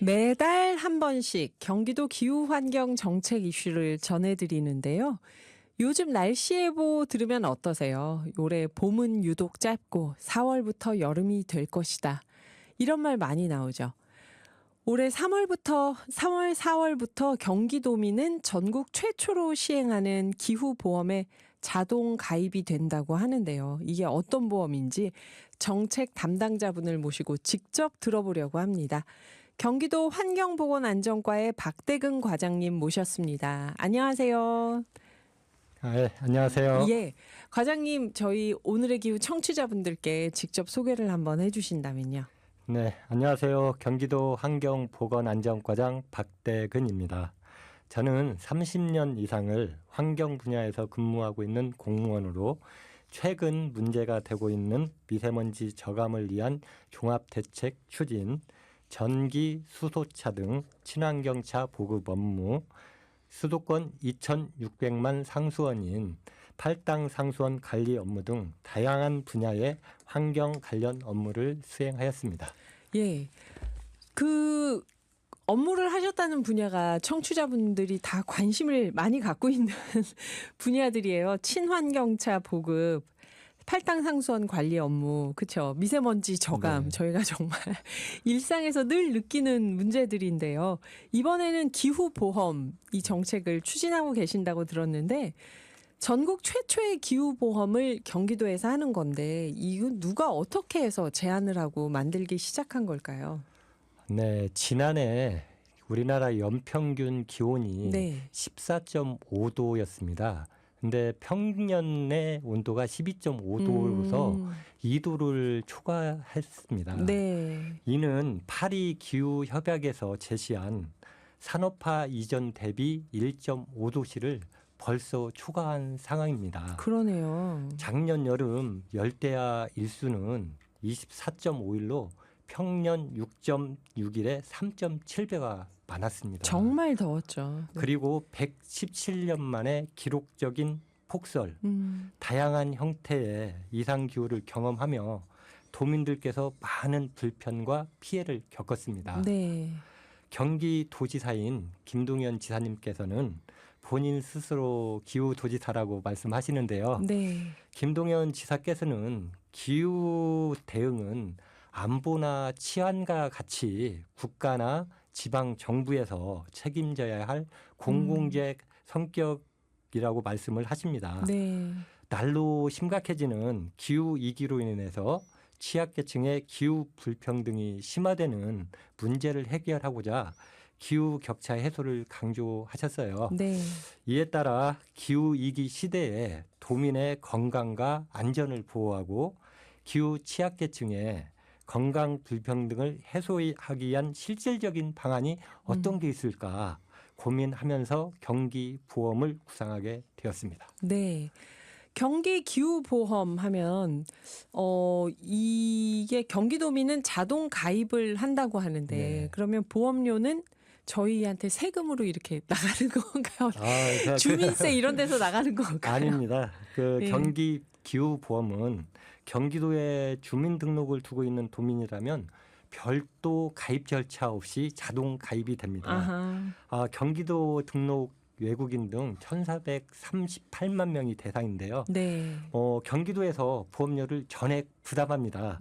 매달 한 번씩 경기도 기후환경 정책 이슈를 전해드리는데요. 요즘 날씨 예보 들으면 어떠세요? 올해 봄은 유독 짧고 4월부터 여름이 될 것이다. 이런 말 많이 나오죠. 올해 4월부터 경기도민은 전국 최초로 시행하는 기후보험에 자동 가입이 된다고 하는데요. 이게 어떤 보험인지 정책 담당자분을 모시고 직접 들어보려고 합니다. 경기도 환경보건안전과의 박대근 과장님 모셨습니다. 안녕하세요. 네, 안녕하세요. 예, 과장님 저희 오늘의 기후 청취자분들께 직접 소개를 한번 해주신다면요. 네, 안녕하세요. 경기도 환경보건안전과장 박대근입니다. 저는 30년 이상을 환경 분야에서 근무하고 있는 공무원으로 최근 문제가 되고 있는 미세먼지 저감을 위한 종합대책 추진, 전기 수소차 등 친환경차 보급 업무, 수도권 2,600만 상수원인 팔당 상수원 관리 업무 등 다양한 분야의 환경 관련 업무를 수행하였습니다. 예, 그 업무를 하셨다는 분야가 청취자분들이 다 관심을 많이 갖고 있는 분야들이에요. 친환경차 보급, 팔당 상수원 관리 업무, 그렇죠. 미세먼지 저감, 네. 저희가 정말 일상에서 늘 느끼는 문제들인데요. 이번에는 기후보험 이 정책을 추진하고 계신다고 들었는데 전국 최초의 기후보험을 경기도에서 하는 건데 이건 누가 어떻게 해서 제안을 하고 만들기 시작한 걸까요? 네, 지난해 우리나라 연평균 기온이 네. 14.5도였습니다. 근데 평년의 온도가 12.5도로서 2도를 초과했습니다. 네. 이는 파리 기후 협약에서 제시한 산업화 이전 대비 1.5도씨를 벌써 초과한 상황입니다. 그러네요. 작년 여름 열대야 일수는 24.5일로 평년 6.6일에 3.7배가 많았습니다. 정말 더웠죠. 네. 그리고 117년 만에 기록적인 폭설, 다양한 형태의 이상기후를 경험하며 도민들께서 많은 불편과 피해를 겪었습니다. 네. 경기도지사인 김동연 지사님께서는 본인 스스로 기후도지사라고 말씀하시는데요. 네. 김동연 지사께서는 기후 대응은 안보나 치안과 같이 국가나 지방 정부에서 책임져야 할 공공재 성격이라고 말씀을 하십니다. 네. 날로 심각해지는 기후 위기로 인해서 취약계층의 기후 불평등이 심화되는 문제를 해결하고자 기후 격차 해소를 강조하셨어요. 네. 이에 따라 기후 위기 시대에 도민의 건강과 안전을 보호하고 기후 취약계층의 건강 불평등을 해소하기 위한 실질적인 방안이 어떤 게 있을까 고민하면서 경기보험을 구상하게 되었습니다. 네. 경기 기후보험 하면 이게 경기도민은 자동 가입을 한다고 하는데 네. 그러면 보험료는 저희한테 세금으로 이렇게 나가는 건가요? 주민세 이런 데서 나가는 건가요? 아닙니다. 그 네. 경기 기후보험은 경기도에 주민등록을 두고 있는 도민이라면 별도 가입 절차 없이 자동 가입이 됩니다. 아하. 경기도 등록 외국인 등 1,438만 명이 대상인데요. 네. 경기도에서 보험료를 전액 부담합니다.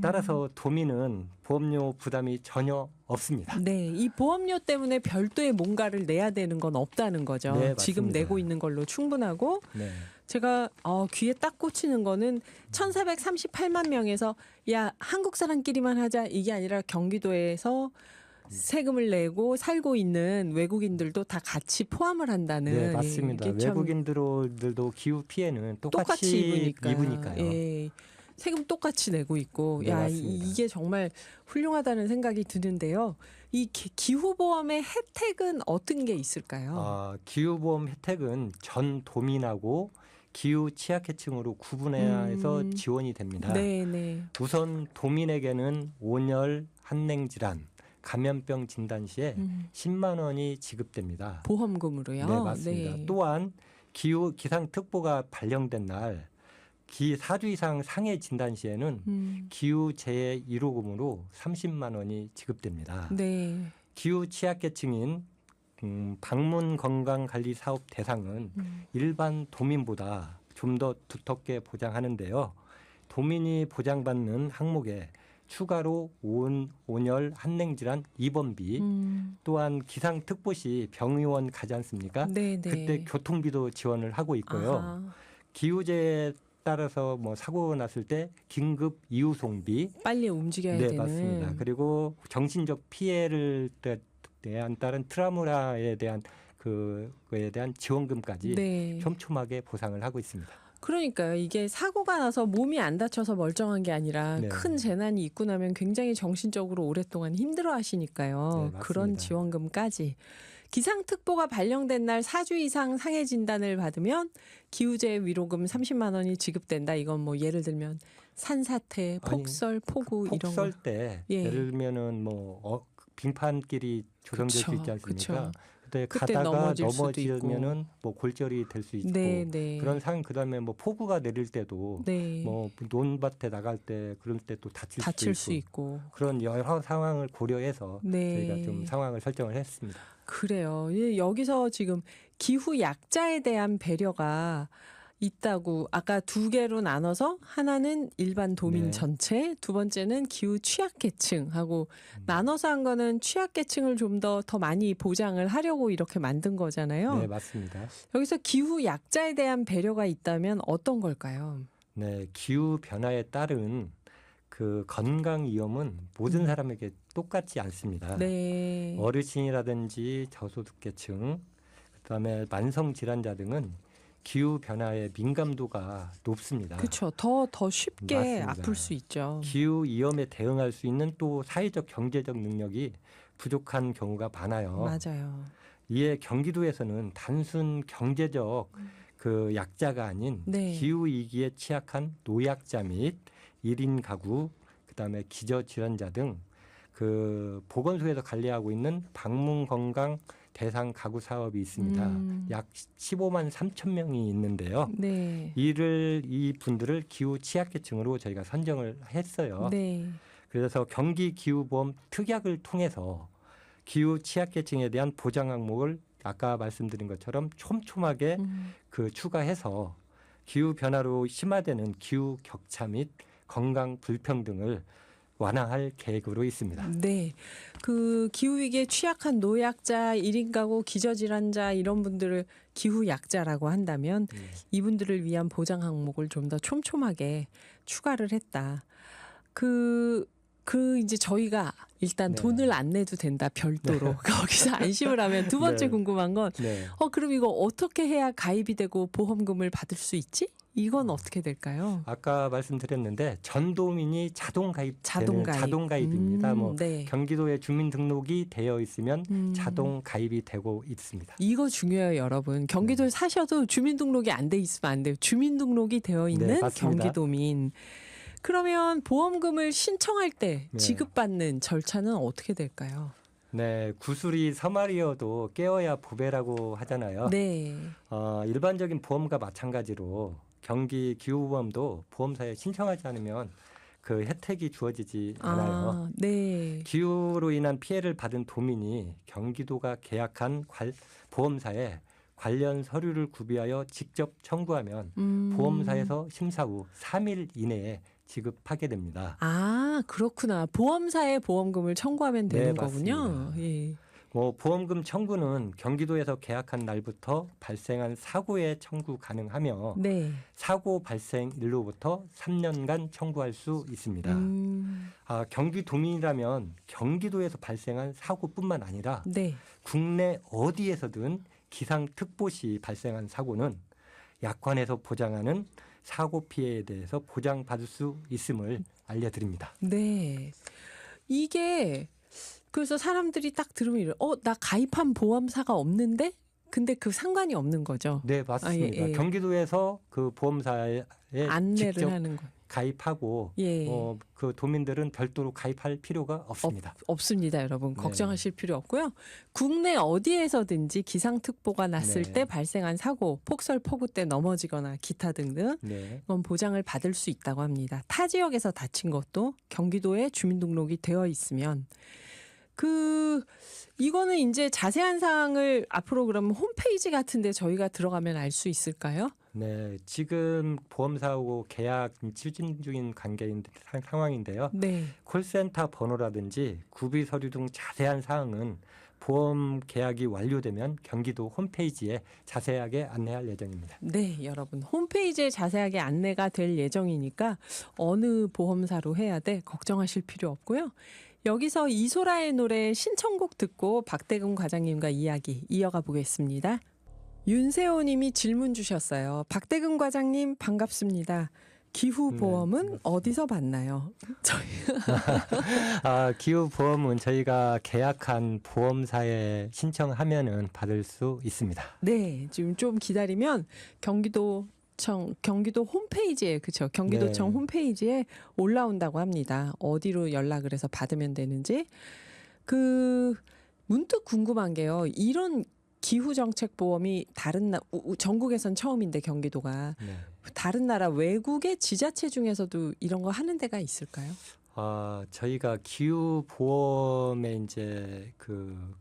따라서 도민은 보험료 부담이 전혀 없습니다. 네, 이 보험료 때문에 별도의 뭔가를 내야 되는 건 없다는 거죠. 네, 지금 맞습니다. 내고 있는 걸로 충분하고 네. 제가 귀에 딱 꽂히는 거는 1,438만 명에서 야 한국 사람끼리만 하자 이게 아니라 경기도에서 세금을 내고 살고 있는 외국인들도 다 같이 포함을 한다는. 네, 맞습니다. 이게 참 외국인들도 기후 피해는 똑같이 입으니까요. 예. 세금 똑같이 내고 있고, 네, 야 맞습니다. 이게 정말 훌륭하다는 생각이 드는데요. 이 기후보험의 혜택은 어떤 게 있을까요? 기후보험 혜택은 전 도민하고 기후 취약계층으로 구분해서 지원이 됩니다. 네네. 우선 도민에게는 온열, 한냉질환, 감염병 진단 시에 10만 원이 지급됩니다. 보험금으로요. 네, 맞습니다. 네. 또한 기상특보가 발령된 날 4주 이상 상해 진단 시에는 기후재해 1호금으로 30만 원이 지급됩니다. 네. 기후 취약계층인 방문 건강 관리 사업 대상은 일반 도민보다 좀 더 두텁게 보장하는데요. 도민이 보장받는 항목에 추가로 온열 한냉질환 입원비 또한 기상특보 시 병의원 가지 않습니까? 네, 그때 교통비도 지원을 하고 있고요. 아하. 기후재해에 따라서 뭐 사고 났을 때 긴급 이후송비 빨리 움직여야 네, 되는. 맞습니다. 그리고 정신적 피해를 대한 따른 트라우마에 대한 그거에 대한 지원금까지 네. 촘촘하게 보상을 하고 있습니다. 그러니까요. 이게 사고가 나서 몸이 안 다쳐서 멀쩡한 게 아니라 네. 큰 재난이 있고 나면 굉장히 정신적으로 오랫동안 힘들어 하시니까요. 네, 그런 맞습니다. 지원금까지. 기상특보가 발령된 날 4주 이상 상해 진단을 받으면 기후재해 위로금 30만 원이 지급된다. 이건 뭐 예를 들면 산사태, 폭설, 폭우 이런 폭설 거. 때 예. 예를 들면은 빙판길이 조성될 수 그쵸, 있지 않습니까? 그쵸. 그때 그때 가다가 넘어질 수도 있고. 넘어지면은 뭐 골절이 될 수 있고 네, 네. 그런 상황 그다음에 뭐 폭우가 내릴 때도 네. 뭐 논밭에 나갈 때 그럴 때 또 다칠 수 있고. 그런 여러 상황을 고려해서 네. 저희가 좀 상황을 설정을 했습니다. 그래요. 예, 여기서 지금 기후 약자에 대한 배려가 있다고 아까 두 개로 나눠서 하나는 일반 도민 네. 전체, 두 번째는 기후 취약계층하고 나눠서 한 거는 취약계층을 좀 더 많이 보장을 하려고 이렇게 만든 거잖아요. 네, 맞습니다. 여기서 기후 약자에 대한 배려가 있다면 어떤 걸까요? 네, 기후 변화에 따른 그 건강 위험은 모든 사람에게 똑같지 않습니다. 네. 어르신이라든지 저소득계층, 그다음에 만성 질환자 등은 기후 변화의 민감도가 높습니다. 그렇죠. 더 쉽게 맞습니다. 아플 수 있죠. 기후 위험에 대응할 수 있는 또 사회적 경제적 능력이 부족한 경우가 많아요. 맞아요. 이에 경기도에서는 단순 경제적 그 약자가 아닌 네. 기후 위기에 취약한 노약자 및 1인 가구, 그다음에 기저질환자 등 그 보건소에서 관리하고 있는 방문 건강 대상 가구 사업이 있습니다. 약 15만 3천 명이 있는데요. 네. 이 분들을 기후 취약계층으로 저희가 선정을 했어요. 네. 그래서 경기 기후보험 특약을 통해서 기후 취약계층에 대한 보장 항목을 아까 말씀드린 것처럼 촘촘하게 그 추가해서 기후 변화로 심화되는 기후 격차 및 건강 불평등을 완화할 계획으로 있습니다. 네. 그 기후위기에 취약한 노약자, 1인 가구, 기저질환자 이런 분들을 기후약자라고 한다면 이분들을 위한 보장 항목을 좀 더 촘촘하게 추가를 했다. 이제 저희가 일단 네. 돈을 안 내도 된다, 별도로. 거기서 안심을 하면 두 번째 네. 궁금한 건, 네. 그럼 이거 어떻게 해야 가입이 되고 보험금을 받을 수 있지? 이건 어떻게 될까요? 아까 말씀드렸는데 전도민이 자동 가입입니다. 네. 경기도에 주민등록이 되어 있으면 자동 가입이 되고 있습니다. 이거 중요해요, 여러분. 경기도에 사셔도 주민등록이 안 돼 있으면 안 돼요. 주민등록이 되어 있는 맞습니다. 경기도민. 그러면 보험금을 신청할 때 네. 지급받는 절차는 어떻게 될까요? 네, 구슬이 서말이어도 깨어야 보배라고 하잖아요. 네. 일반적인 보험과 마찬가지로 경기 기후보험도 보험사에 신청하지 않으면 그 혜택이 주어지지 않아요. 네. 기후로 인한 피해를 받은 도민이 경기도가 계약한 보험사에 관련 서류를 구비하여 직접 청구하면 보험사에서 심사 후 3일 이내에 지급하게 됩니다. 그렇구나. 보험사에 보험금을 청구하면 되는 네, 거군요. 맞습니다. 예. 보험금 청구는 경기도에서 계약한 날부터 발생한 사고에 청구 가능하며 네. 사고 발생 일로부터 3년간 청구할 수 있습니다. 경기도민이라면 경기도에서 발생한 사고뿐만 아니라 네. 국내 어디에서든 기상특보 시 발생한 사고는 약관에서 보장하는 사고 피해에 대해서 보장받을 수 있음을 알려드립니다. 네. 이게 그래서 사람들이 딱 들으면 이래. 나 가입한 보험사가 없는데? 근데 그 상관이 없는 거죠. 네, 맞습니다. 예. 경기도에서 그 보험사에 안내를 직접 하는 거예요. 가입하고 예. 그 도민들은 별도로 가입할 필요가 없습니다. 없습니다, 여러분. 네. 걱정하실 필요 없고요. 국내 어디에서든지 기상특보가 났을 네. 때 발생한 사고, 폭설, 폭우 때 넘어지거나 기타 등등 네. 이건 보장을 받을 수 있다고 합니다. 타 지역에서 다친 것도 경기도에 주민등록이 되어 있으면 이거는 이제 자세한 사항을 앞으로 그러면 홈페이지 같은데 저희가 들어가면 알 수 있을까요? 네, 지금 보험사하고 계약 추진 중인 상황인데요. 네. 콜센터 번호라든지 구비 서류 등 자세한 사항은 보험 계약이 완료되면 경기도 홈페이지에 자세하게 안내할 예정입니다. 네, 여러분 홈페이지에 자세하게 안내가 될 예정이니까 어느 보험사로 해야 돼 걱정하실 필요 없고요. 여기서 이소라의 노래 신청곡 듣고 박대근 과장님과 이야기 이어가 보겠습니다. 윤세호 님이 질문 주셨어요. 박대근 과장님 반갑습니다. 기후보험은 네, 어디서 받나요? 기후보험은 저희가 계약한 보험사에 신청하면은 받을 수 있습니다. 네, 지금 좀 기다리면 경기도 홈페이지에 그렇죠. 경기도청 네. 홈페이지에 올라온다고 합니다. 어디로 연락을 해서 받으면 되는지. 문득 궁금한 게요. 이런 기후정책보험이 전국에선 처음인데 경기도가 네. 다른 나라 외국의 지자체 중에서도 이런 거 하는 데가 있을까요? 저희가 기후보험에 이제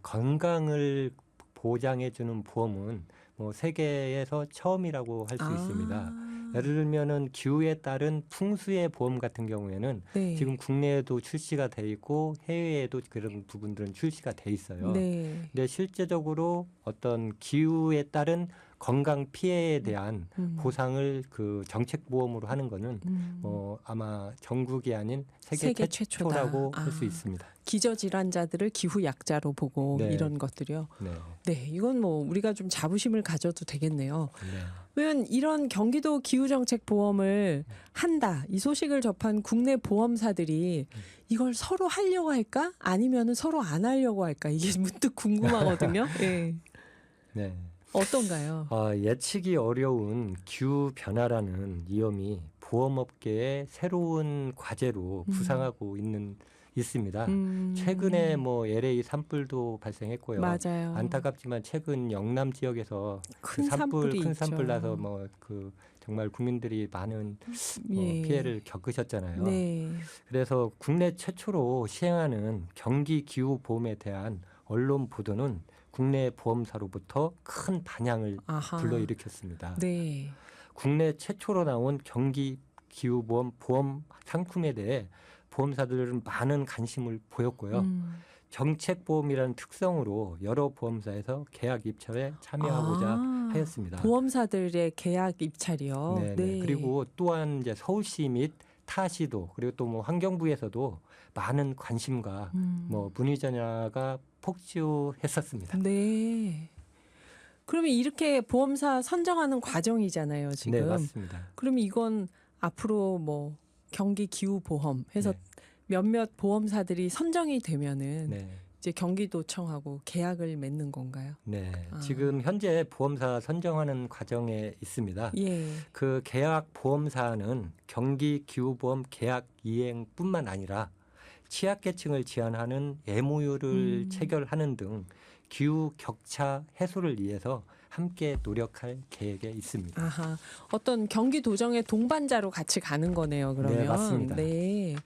건강을 보장해주는 보험은 뭐 세계에서 처음이라고 할 수 있습니다. 예를 들면은 기후에 따른 풍수의 보험 같은 경우에는 네. 지금 국내에도 출시가 돼 있고 해외에도 그런 부분들은 출시가 돼 있어요. 네. 근데 실제적으로 어떤 기후에 따른 건강 피해에 대한 보상을 정책 보험으로 하는 거는 아마 전국이 아닌 세계 최초라고 할 수 있습니다. 기저질환자들을 기후약자로 보고 네. 이런 것들이요. 네. 네, 이건 뭐 우리가 좀 자부심을 가져도 되겠네요. 네. 왜냐면 이런 경기도 기후정책 보험을 한다 이 소식을 접한 국내 보험사들이 이걸 서로 하려고 할까 아니면은 서로 안 하려고 할까 이게 문득 궁금하거든요. 네. 네. 어떤가요? 예측이 어려운 기후 변화라는 위험이 보험업계의 새로운 과제로 부상하고 있습니다. 최근에 뭐 LA 산불도 발생했고요. 맞아요. 안타깝지만 최근 영남 지역에서 큰 큰 산불이 산불 있죠. 나서 정말 국민들이 많은 예. 피해를 겪으셨잖아요. 네. 그래서 국내 최초로 시행하는 경기 기후 보험에 대한 언론 보도는 국내 보험사로부터 큰 반향을 아하. 불러일으켰습니다. 네. 국내 최초로 나온 경기 기후보험 보험 상품에 대해 보험사들은 많은 관심을 보였고요. 정책보험이라는 특성으로 여러 보험사에서 계약 입찰에 참여하고자 하였습니다. 보험사들의 계약 입찰이요. 네. 네. 그리고 또한 이제 서울시 및 타시도 그리고 또 뭐 환경부에서도 많은 관심과 문의 전화가 폭주했었습니다. 네. 그러면 이렇게 보험사 선정하는 과정이잖아요, 지금. 네, 맞습니다. 그러면 이건 앞으로 뭐 경기 기후 보험 해서 네. 몇몇 보험사들이 선정이 되면은 네. 이제 경기도청하고 계약을 맺는 건가요? 네. 지금 현재 보험사 선정하는 과정에 있습니다. 예. 그 계약 보험사는 경기 기후보험 계약 이행뿐만 아니라 취약계층을 지원하는 MOU를 체결하는 등 기후 격차 해소를 위해서 함께 노력할 계획에 있습니다. 아하. 어떤 경기도정의 동반자로 같이 가는 거네요, 그러면. 네, 맞습니다. 네.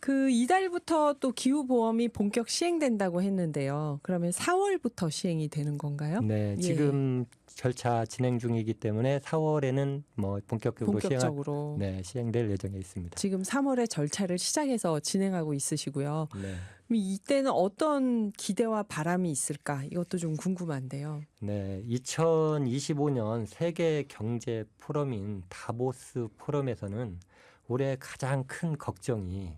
이달부터 또 기후보험이 본격 시행된다고 했는데요. 그러면 4월부터 시행이 되는 건가요? 네, 예. 지금 절차 진행 중이기 때문에 4월에는 본격적으로 시행될 예정에 있습니다. 지금 3월에 절차를 시작해서 진행하고 있으시고요. 네. 그럼 이때는 어떤 기대와 바람이 있을까? 이것도 좀 궁금한데요. 네, 2025년 세계 경제 포럼인 다보스 포럼에서는 올해 가장 큰 걱정이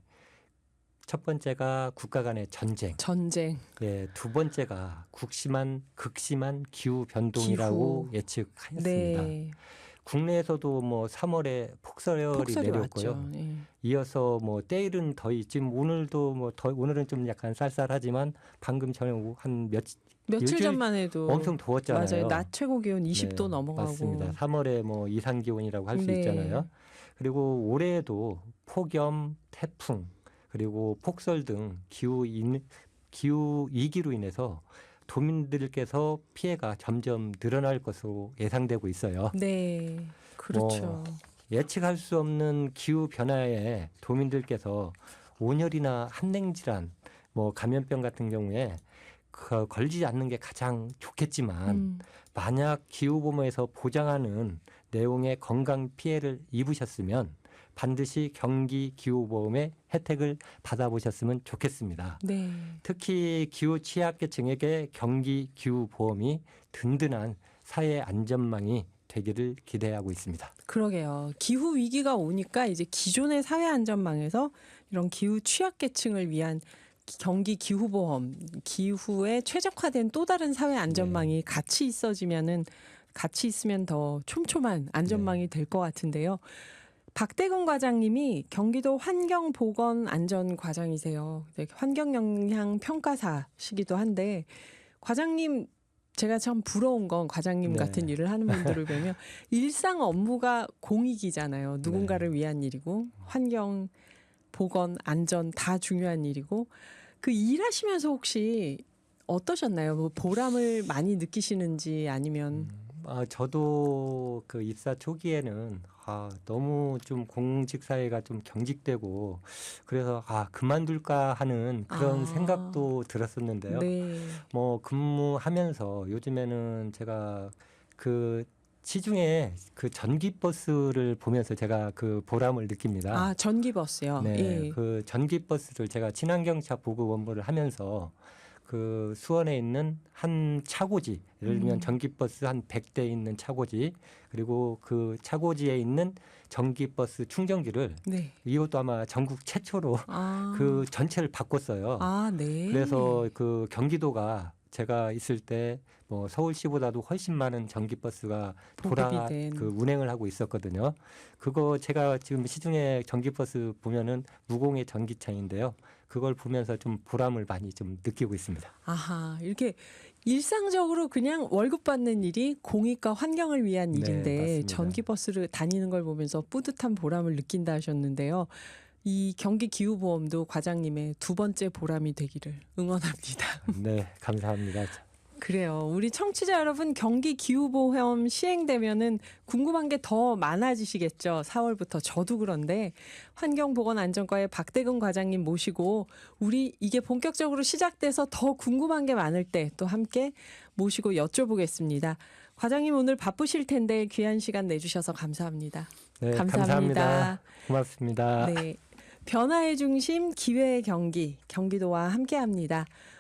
첫 번째가 국가 간의 전쟁. 네, 두 번째가 극심한 기후 변동이라고 예측하였습니다. 네. 국내에서도 3월에 폭설이 내렸고요. 왔죠. 예. 이어서 때일은 더위 지금 오늘도 오늘은 좀 약간 쌀쌀하지만 방금 전에 한 며칠 일주일 전만 해도 엄청 더웠잖아요. 맞아요. 낮 최고 기온 20도 네, 넘어가고. 맞습니다. 3월에 이상 기온이라고 할 수 네. 있잖아요. 그리고 올해에도 폭염, 태풍, 그리고 폭설 등 기후 위기로 인해서 도민들께서 피해가 점점 늘어날 것으로 예상되고 있어요. 네, 그렇죠. 예측할 수 없는 기후 변화에 도민들께서 온열이나 한냉 질환, 뭐 감염병 같은 경우에 걸리지 않는 게 가장 좋겠지만 만약 기후보험에서 보장하는 내용의 건강 피해를 입으셨으면 반드시 경기 기후보험의 혜택을 받아보셨으면 좋겠습니다. 네. 특히 기후 취약계층에게 경기 기후보험이 든든한 사회 안전망이 되기를 기대하고 있습니다. 그러게요. 기후 위기가 오니까 이제 기존의 사회 안전망에서 이런 기후 취약계층을 위한 경기 기후보험, 기후에 최적화된 또 다른 사회 안전망이 같이 있으면 더 촘촘한 안전망이 될 것 같은데요. 박대건 과장님이 경기도 환경보건안전과장이세요. 환경영향평가사시기도 한데 과장님 제가 참 부러운 건 과장님 네. 같은 일을 하는 분들을 뵈면 일상 업무가 공익이잖아요. 누군가를 위한 일이고 환경, 보건, 안전 다 중요한 일이고 그 일하시면서 혹시 어떠셨나요? 뭐 보람을 많이 느끼시는지 아니면 저도 그 입사 초기에는 너무 좀 공직 사회가 좀 경직되고 그래서 그만둘까 하는 그런 생각도 들었었는데요. 네. 뭐 근무하면서 요즘에는 제가 그 시중에 그 전기버스를 보면서 제가 그 보람을 느낍니다. 전기버스요. 네, 예. 그 전기버스를 제가 친환경차 보급 업무를 하면서 그 수원에 있는 한 차고지, 예를 들면 전기버스 한 100대 있는 차고지, 그리고 그 차고지에 있는 전기버스 충전기를 네. 이것도 아마 전국 최초로 그 전체를 바꿨어요. 네. 그래서 그 경기도가 제가 있을 때 뭐 서울시보다도 훨씬 많은 전기버스가 보급이 된. 그 운행을 하고 있었거든요. 그거 제가 지금 시중에 전기버스 보면은 무공해 전기차인데요. 그걸 보면서 좀 보람을 많이 좀 느끼고 있습니다. 이렇게 일상적으로 그냥 월급 받는 일이 공익과 환경을 위한 네, 일인데 맞습니다. 전기버스를 다니는 걸 보면서 뿌듯한 보람을 느낀다 하셨는데요. 이 경기 기후보험도 과장님의 두 번째 보람이 되기를 응원합니다. 네, 감사합니다. 그래요. 우리 청취자 여러분 경기 기후보험 시행되면은 궁금한 게 더 많아지시겠죠. 4월부터 저도 그런데 환경보건안전과의 박대근 과장님 모시고 우리 이게 본격적으로 시작돼서 더 궁금한 게 많을 때 또 함께 모시고 여쭤보겠습니다. 과장님 오늘 바쁘실 텐데 귀한 시간 내주셔서 감사합니다. 네, 감사합니다. 고맙습니다. 네, 변화의 중심 기회의 경기 경기도와 함께합니다.